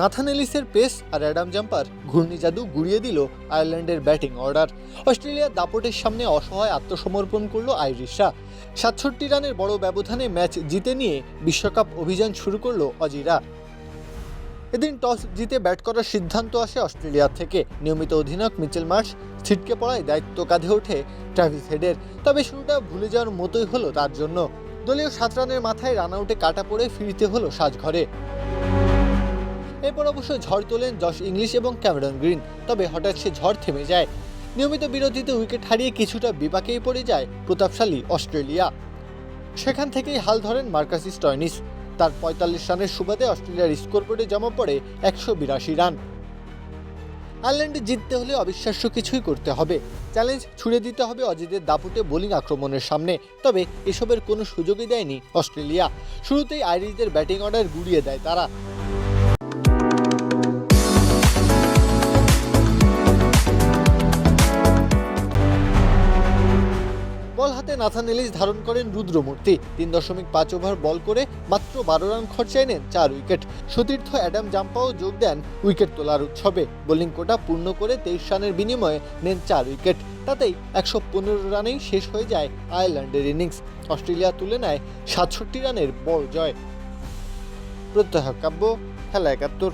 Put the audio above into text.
Nathan এলিসের pace আর Adam jumper ঘূর্ণি জাদু গুড়িয়ে দিল আয়ারল্যান্ডের ব্যাটিং অর্ডার। অস্ট্রেলিয়ার দাপটের সামনে অসহায় আত্মসমর্পণ করল আইরিশরা। ৬৭ রানের বড় ব্যবধানে ম্যাচ জিতে নিয়ে বিশ্বকাপ অভিযান শুরু করল অজিরা। এদিন টস জিতে ব্যাট করার সিদ্ধান্ত আসে অস্ট্রেলিয়া থেকে। নিয়মিত অধিনায়ক মিচেল মার্শ ছিটকে পড়ায় দায়িত্ব কাঁধে ওঠে ট্র্যাভিস হেডের। তবে শুরুটা ভুলে যাওয়ার মতোই হলো তার জন্য। দলীয় ৭ রানের মাথায় রান আউটে কাটা পড়ে ফিরতে হলো সাজঘরে। এরপর অবশ্য ঝড় তোলেন জশ ইংলিশ এবং ক্যামেরন গ্রিন। তবে হঠাৎ সে ঝড় থেমে যায়। নিয়মিত বিরতিতে উইকেট হারিয়ে কিছুটা বিপাকেই পড়ে যায় প্রতাপশালী অস্ট্রেলিয়া। সেখান থেকেই হাল ধরেন মার্কাস স্টয়নিস। তার ৪৫ রানের সুবাদে অস্ট্রেলিয়ার স্কোরবোর্ডে জমা পড়ে ১৮২ রান। আয়ারল্যান্ডে জিততে হলে অবিশ্বাস্য কিছুই করতে হবে। চ্যালেঞ্জ ছুড়ে দিতে হবে অজিদের দাপুটে বোলিং আক্রমণের সামনে। তবে এসবের কোনো সুযোগই দেয়নি অস্ট্রেলিয়া। শুরুতেই আইরিশদের ব্যাটিং অর্ডার গুড়িয়ে দেয় তারা। বল হাতে নাথান এলিস ধারণ করেন রুদ্রমূর্তি। ৩.৫ ওভার বল করে মাত্র ১২ রান খরচায় নেন ৪ উইকেট। সতীর্থ অ্যাডাম জাম্পাও যোগ দেন উইকেট তোলার উৎসবে। বোলিং কোটা পূর্ণ করে ২৩ রানের বিনিময়ে নেন ৪ উইকেট। তাতেই ১১৫ রানেই শেষ হয়ে যায় আয়ারল্যান্ডের ইনিংস। অস্ট্রেলিয়া তুলে নেয় ৬৭ রানের বড় জয়। প্রত্যহ কাব্য, খেলা ৭১।